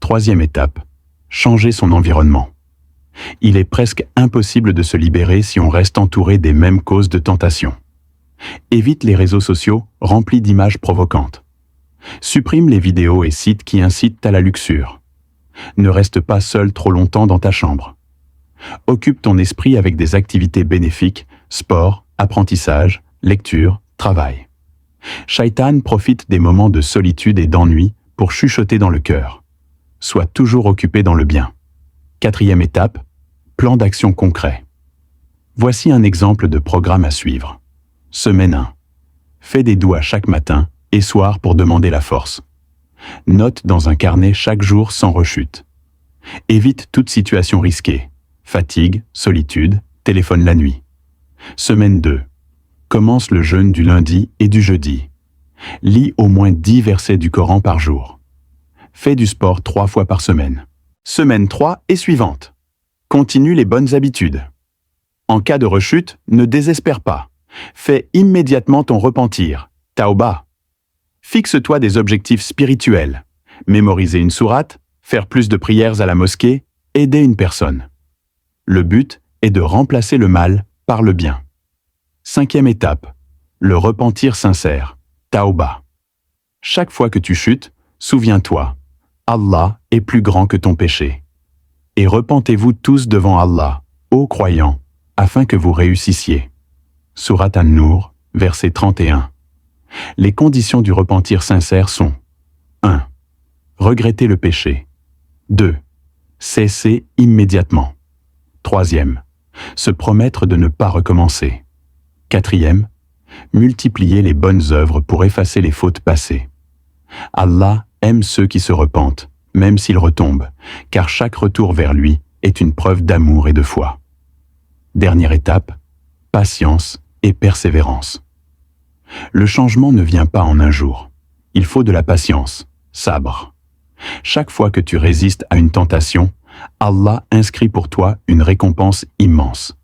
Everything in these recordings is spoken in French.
Troisième étape, changer son environnement. Il est presque impossible de se libérer si on reste entouré des mêmes causes de tentation. Évite les réseaux sociaux remplis d'images provocantes. Supprime les vidéos et sites qui incitent à la luxure. Ne reste pas seul trop longtemps dans ta chambre. Occupe ton esprit avec des activités bénéfiques, sport, apprentissage, lecture, travail. Shaitan profite des moments de solitude et d'ennui pour chuchoter dans le cœur. Sois toujours occupé dans le bien. Quatrième étape, plan d'action concret. Voici un exemple de programme à suivre. Semaine 1. Fais des douas chaque matin et soir pour demander la force. Note dans un carnet chaque jour sans rechute. Évite toute situation risquée. Fatigue, solitude, téléphone la nuit. Semaine 2. Commence le jeûne du lundi et du jeudi. Lis au moins 10 versets du Coran par jour. Fais du sport 3 fois par semaine. Semaine 3 et suivante. Continue les bonnes habitudes. En cas de rechute, ne désespère pas. Fais immédiatement ton repentir, Tauba. Fixe-toi des objectifs spirituels. Mémoriser une sourate, faire plus de prières à la mosquée, aider une personne. Le but est de remplacer le mal par le bien. Cinquième étape, le repentir sincère, Tauba. Chaque fois que tu chutes, souviens-toi, Allah est plus grand que ton péché. Et repentez-vous tous devant Allah, ô croyants, afin que vous réussissiez. Sourate An-Nur, verset 31. Les conditions du repentir sincère sont 1. Regretter le péché. 2. Cesser immédiatement. 3e. Se promettre de ne pas recommencer. 4e. Multiplier les bonnes œuvres pour effacer les fautes passées. Allah aime ceux qui se repentent, même s'ils retombent, car chaque retour vers lui est une preuve d'amour et de foi. Dernière étape, patience et persévérance. Le changement ne vient pas en un jour. Il faut de la patience, sabre. Chaque fois que tu résistes à une tentation, Allah inscrit pour toi une récompense immense.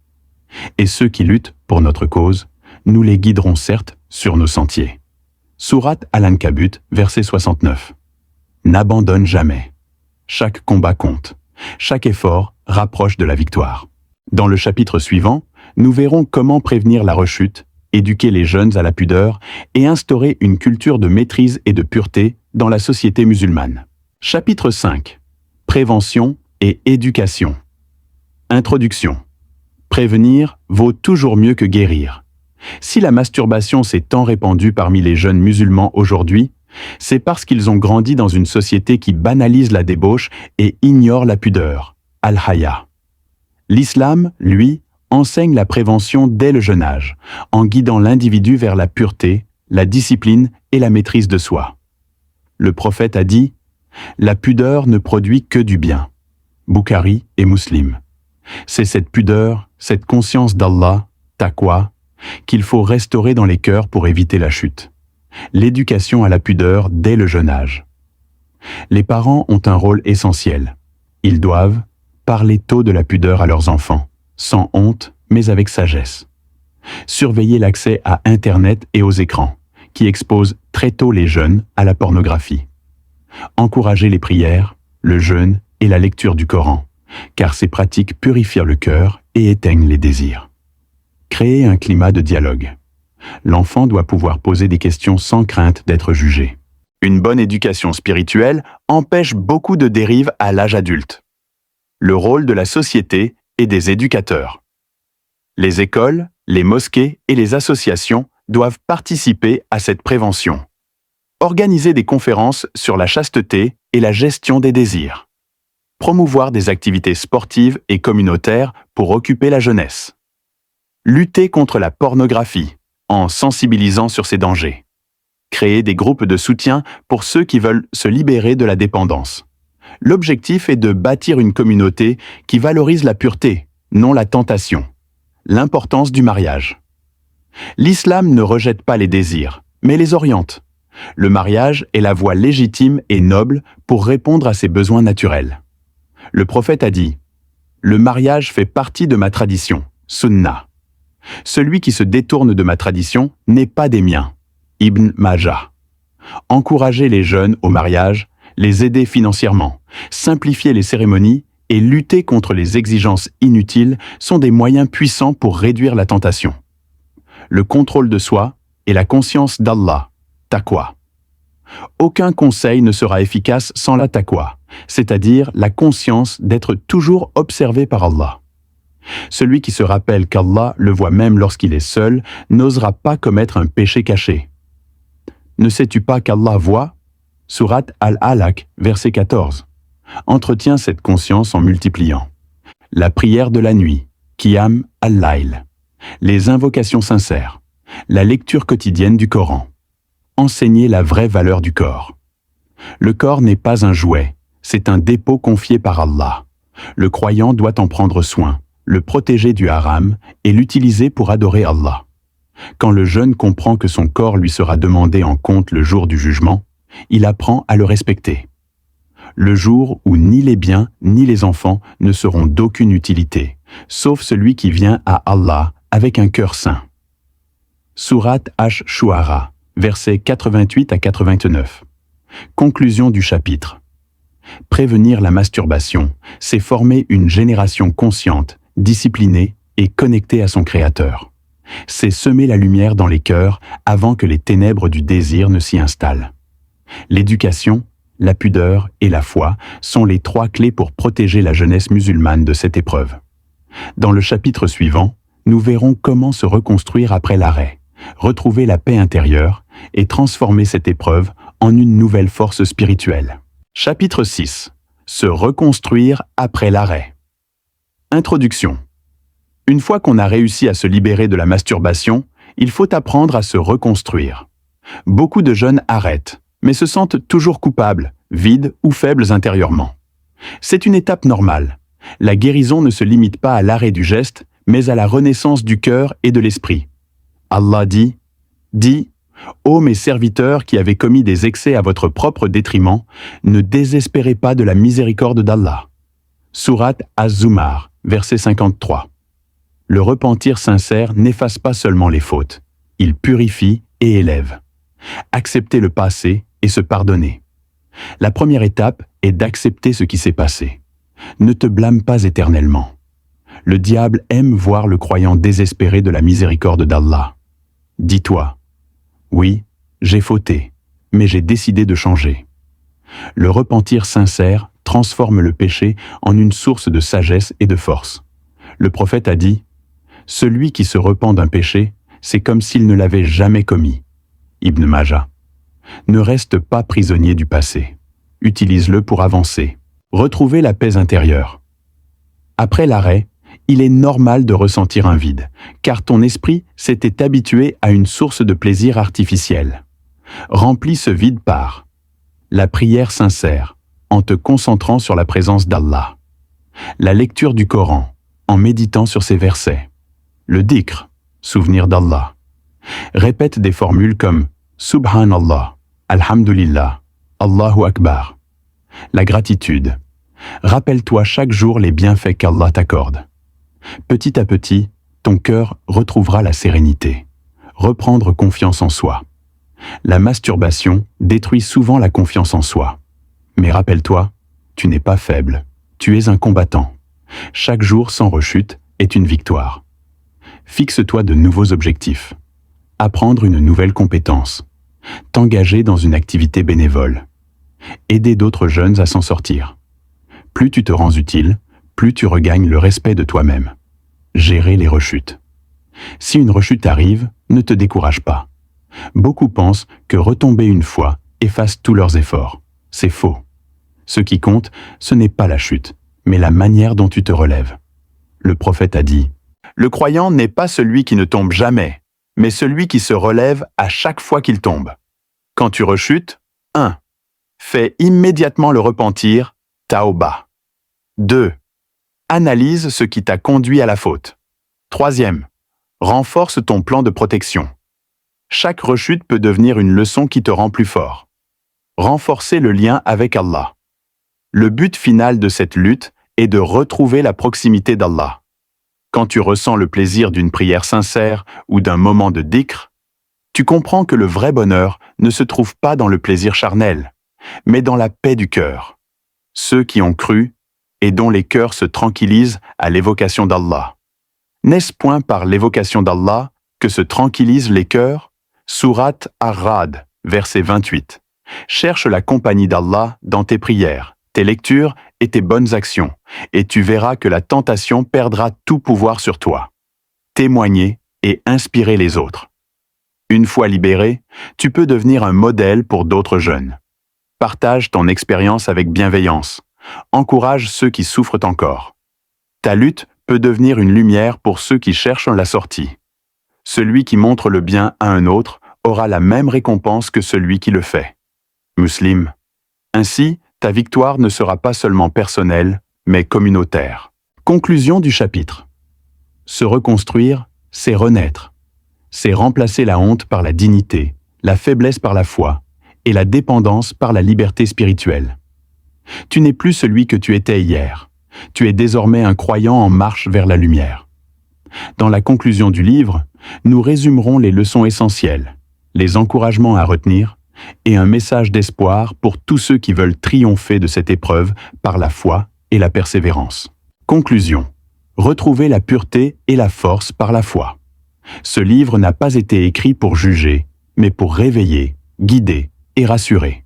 Et ceux qui luttent pour notre cause, nous les guiderons certes sur nos sentiers. Sourate Al-Ankabut, verset 69. N'abandonne jamais. Chaque combat compte. Chaque effort rapproche de la victoire. Dans le chapitre suivant, nous verrons comment prévenir la rechute, éduquer les jeunes à la pudeur et instaurer une culture de maîtrise et de pureté dans la société musulmane. Chapitre 5. Prévention et éducation. Introduction. Prévenir vaut toujours mieux que guérir. Si la masturbation s'est tant répandue parmi les jeunes musulmans aujourd'hui, c'est parce qu'ils ont grandi dans une société qui banalise la débauche et ignore la pudeur, al-haya. L'islam, lui, enseigne la prévention dès le jeune âge, en guidant l'individu vers la pureté, la discipline et la maîtrise de soi. Le prophète a dit « La pudeur ne produit que du bien ». Bukhari et Muslim. C'est cette pudeur, cette conscience d'Allah, taqwa, qu'il faut restaurer dans les cœurs pour éviter la chute. L'éducation à la pudeur dès le jeune âge. Les parents ont un rôle essentiel. Ils doivent parler tôt de la pudeur à leurs enfants, sans honte, mais avec sagesse. Surveiller l'accès à Internet et aux écrans, qui exposent très tôt les jeunes à la pornographie. Encourager les prières, le jeûne et la lecture du Coran, car ces pratiques purifient le cœur et éteignent les désirs. Créer un climat de dialogue. L'enfant doit pouvoir poser des questions sans crainte d'être jugé. Une bonne éducation spirituelle empêche beaucoup de dérives à l'âge adulte. Le rôle de la société et des éducateurs. Les écoles, les mosquées et les associations doivent participer à cette prévention. Organiser des conférences sur la chasteté et la gestion des désirs. Promouvoir des activités sportives et communautaires pour occuper la jeunesse. Lutter contre la pornographie en sensibilisant sur ses dangers. Créer des groupes de soutien pour ceux qui veulent se libérer de la dépendance. L'objectif est de bâtir une communauté qui valorise la pureté, non la tentation. L'importance du mariage. L'islam ne rejette pas les désirs, mais les oriente. Le mariage est la voie légitime et noble pour répondre à ses besoins naturels. Le prophète a dit « Le mariage fait partie de ma tradition, sunnah. Celui qui se détourne de ma tradition n'est pas des miens. » Ibn Majah. Encourager les jeunes au mariage, les aider financièrement, simplifier les cérémonies et lutter contre les exigences inutiles sont des moyens puissants pour réduire la tentation. Le contrôle de soi et la conscience d'Allah, taqwa. Aucun conseil ne sera efficace sans la taqwa, c'est-à-dire la conscience d'être toujours observé par Allah. Celui qui se rappelle qu'Allah le voit même lorsqu'il est seul n'osera pas commettre un péché caché. Ne sais-tu pas qu'Allah voit? Sourate Al-Alaq, verset 14. Entretiens cette conscience en multipliant. La prière de la nuit, Qiyam al-Layl. Les invocations sincères. La lecture quotidienne du Coran. Enseigner la vraie valeur du corps. Le corps n'est pas un jouet, c'est un dépôt confié par Allah. Le croyant doit en prendre soin, le protéger du haram et l'utiliser pour adorer Allah. Quand le jeune comprend que son corps lui sera demandé en compte le jour du jugement, il apprend à le respecter. Le jour où ni les biens ni les enfants ne seront d'aucune utilité, sauf celui qui vient à Allah avec un cœur saint. Sourate Ash-Shu'ara, versets 88 à 89. Conclusion du chapitre. Prévenir la masturbation, c'est former une génération consciente, disciplinée et connectée à son Créateur. C'est semer la lumière dans les cœurs avant que les ténèbres du désir ne s'y installent. L'éducation, la pudeur et la foi sont les trois clés pour protéger la jeunesse musulmane de cette épreuve. Dans le chapitre suivant, nous verrons comment se reconstruire après l'arrêt, retrouver la paix intérieure et transformer cette épreuve en une nouvelle force spirituelle. Chapitre 6. Se reconstruire après l'arrêt. Introduction. Une fois qu'on a réussi à se libérer de la masturbation, il faut apprendre à se reconstruire. Beaucoup de jeunes arrêtent, mais se sentent toujours coupables, vides ou faibles intérieurement. C'est une étape normale. La guérison ne se limite pas à l'arrêt du geste, mais à la renaissance du cœur et de l'esprit. Allah dit, « Ô mes serviteurs qui avez commis des excès à votre propre détriment, ne désespérez pas de la miséricorde d'Allah. » Sourate Az-Zumar, verset 53. Le repentir sincère n'efface pas seulement les fautes, il purifie et élève. Accepter le passé et se pardonner. La première étape est d'accepter ce qui s'est passé. Ne te blâme pas éternellement. Le diable aime voir le croyant désespéré de la miséricorde d'Allah. Dis-toi, oui, j'ai fauté, mais j'ai décidé de changer. Le repentir sincère transforme le péché en une source de sagesse et de force. Le prophète a dit, « Celui qui se repent d'un péché, c'est comme s'il ne l'avait jamais commis. » Ibn Majah. Ne reste pas prisonnier du passé. Utilise-le pour avancer. Retrouver la paix intérieure. Après l'arrêt, il est normal de ressentir un vide, car ton esprit s'était habitué à une source de plaisir artificiel. Remplis ce vide par la prière sincère, en te concentrant sur la présence d'Allah. La lecture du Coran, en méditant sur ses versets. Le dhikr, souvenir d'Allah. Répète des formules comme Subhanallah, Alhamdulillah, Allahu Akbar. La gratitude. Rappelle-toi chaque jour les bienfaits qu'Allah t'accorde. Petit à petit, ton cœur retrouvera la sérénité. Reprendre confiance en soi. La masturbation détruit souvent la confiance en soi. Mais rappelle-toi, tu n'es pas faible, tu es un combattant. Chaque jour sans rechute est une victoire. Fixe-toi de nouveaux objectifs. Apprendre une nouvelle compétence. T'engager dans une activité bénévole. Aider d'autres jeunes à s'en sortir. Plus tu te rends utile, plus tu regagnes le respect de toi-même. Gérer les rechutes. Si une rechute arrive, ne te décourage pas. Beaucoup pensent que retomber une fois efface tous leurs efforts. C'est faux. Ce qui compte, ce n'est pas la chute, mais la manière dont tu te relèves. Le prophète a dit, « Le croyant n'est pas celui qui ne tombe jamais, mais celui qui se relève à chaque fois qu'il tombe. Quand tu rechutes, 1. Fais immédiatement le repentir, Taoba. 2. Analyse ce qui t'a conduit à la faute. 3e. Renforce ton plan de protection. Chaque rechute peut devenir une leçon qui te rend plus fort. Renforcer le lien avec Allah. Le but final de cette lutte est de retrouver la proximité d'Allah. Quand tu ressens le plaisir d'une prière sincère ou d'un moment de dhikr, tu comprends que le vrai bonheur ne se trouve pas dans le plaisir charnel, mais dans la paix du cœur. Ceux qui ont cru et dont les cœurs se tranquillisent à l'évocation d'Allah. N'est-ce point par l'évocation d'Allah que se tranquillisent les cœurs? Sourate Ar-Ra'd, verset 28. Cherche la compagnie d'Allah dans tes prières, tes lectures et tes bonnes actions, et tu verras que la tentation perdra tout pouvoir sur toi. Témoigner et inspirer les autres. Une fois libéré, tu peux devenir un modèle pour d'autres jeunes. Partage ton expérience avec bienveillance. Encourage ceux qui souffrent encore. Ta lutte peut devenir une lumière pour ceux qui cherchent la sortie. Celui qui montre le bien à un autre aura la même récompense que celui qui le fait. Muslim. Ainsi, ta victoire ne sera pas seulement personnelle, mais communautaire. Conclusion du chapitre. Se reconstruire, c'est renaître. C'est remplacer la honte par la dignité, la faiblesse par la foi, et la dépendance par la liberté spirituelle. Tu n'es plus celui que tu étais hier. Tu es désormais un croyant en marche vers la lumière. Dans la conclusion du livre, nous résumerons les leçons essentielles, les encouragements à retenir et un message d'espoir pour tous ceux qui veulent triompher de cette épreuve par la foi et la persévérance. Conclusion. Retrouver la pureté et la force par la foi. Ce livre n'a pas été écrit pour juger, mais pour réveiller, guider et rassurer.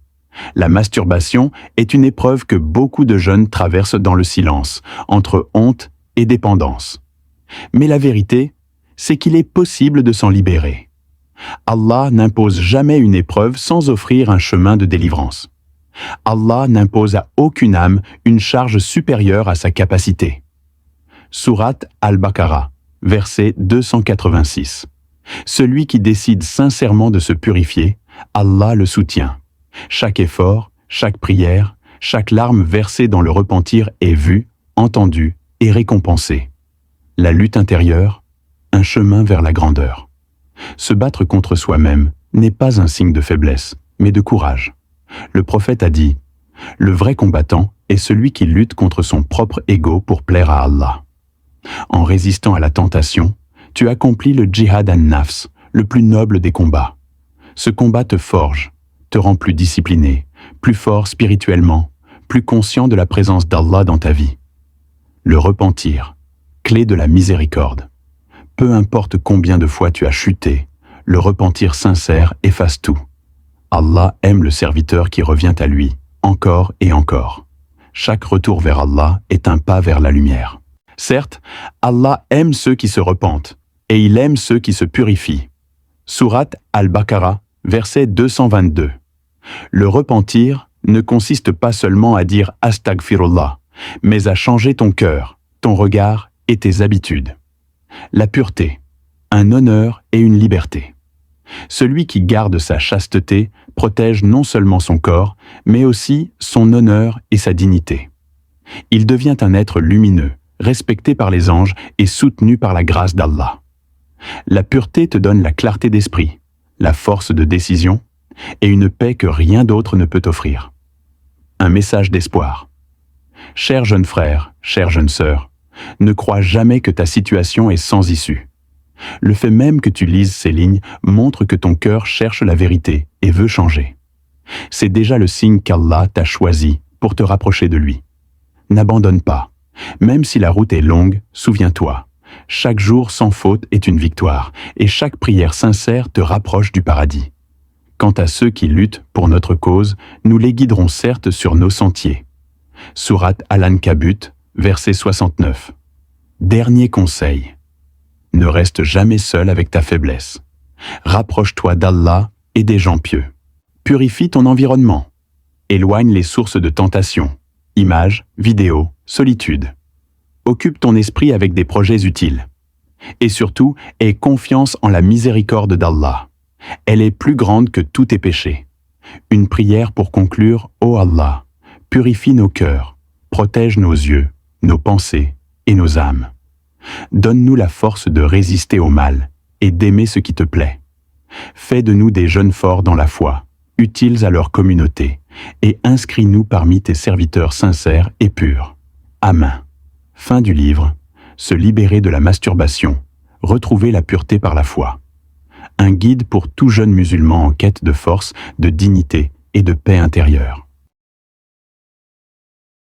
La masturbation est une épreuve que beaucoup de jeunes traversent dans le silence, entre honte et dépendance. Mais la vérité, c'est qu'il est possible de s'en libérer. Allah n'impose jamais une épreuve sans offrir un chemin de délivrance. Allah n'impose à aucune âme une charge supérieure à sa capacité. Sourate Al-Baqarah, verset 286. Celui qui décide sincèrement de se purifier, Allah le soutient. Chaque effort, chaque prière, chaque larme versée dans le repentir est vue, entendue et récompensée. La lutte intérieure, un chemin vers la grandeur. Se battre contre soi-même n'est pas un signe de faiblesse, mais de courage. Le prophète a dit « Le vrai combattant est celui qui lutte contre son propre ego pour plaire à Allah. » En résistant à la tentation, tu accomplis le djihad an-nafs, le plus noble des combats. Ce combat te forge, te rend plus discipliné, plus fort spirituellement, plus conscient de la présence d'Allah dans ta vie. Le repentir, clé de la miséricorde. Peu importe combien de fois tu as chuté, le repentir sincère efface tout. Allah aime le serviteur qui revient à lui, encore et encore. Chaque retour vers Allah est un pas vers la lumière. Certes, Allah aime ceux qui se repentent, et il aime ceux qui se purifient. Sourate Al-Baqarah, verset 222. Le repentir ne consiste pas seulement à dire « Astaghfirullah », mais à changer ton cœur, ton regard et tes habitudes. La pureté, un honneur et une liberté. Celui qui garde sa chasteté protège non seulement son corps, mais aussi son honneur et sa dignité. Il devient un être lumineux, respecté par les anges et soutenu par la grâce d'Allah. La pureté te donne la clarté d'esprit, la force de décision et une paix que rien d'autre ne peut offrir. Un message d'espoir. Cher jeune frère, chère jeune sœur, ne crois jamais que ta situation est sans issue. Le fait même que tu lises ces lignes montre que ton cœur cherche la vérité et veut changer. C'est déjà le signe qu'Allah t'a choisi pour te rapprocher de lui. N'abandonne pas. Même si la route est longue, souviens-toi, chaque jour sans faute est une victoire, et chaque prière sincère te rapproche du paradis. Quant à ceux qui luttent pour notre cause, nous les guiderons certes sur nos sentiers. Sourate Al-Ankabut, verset 69. Dernier conseil. Ne reste jamais seul avec ta faiblesse. Rapproche-toi d'Allah et des gens pieux. Purifie ton environnement. Éloigne les sources de tentation. Images, vidéos, solitude. Occupe ton esprit avec des projets utiles. Et surtout, aie confiance en la miséricorde d'Allah. Elle est plus grande que tous tes péchés. Une prière pour conclure, ô Allah, purifie nos cœurs, protège nos yeux, nos pensées et nos âmes. Donne-nous la force de résister au mal et d'aimer ce qui te plaît. Fais de nous des jeunes forts dans la foi, utiles à leur communauté, et inscris-nous parmi tes serviteurs sincères et purs. Amen. Fin du livre. Se libérer de la masturbation, retrouver la pureté par la foi. Un guide pour tout jeune musulman en quête de force, de dignité et de paix intérieure.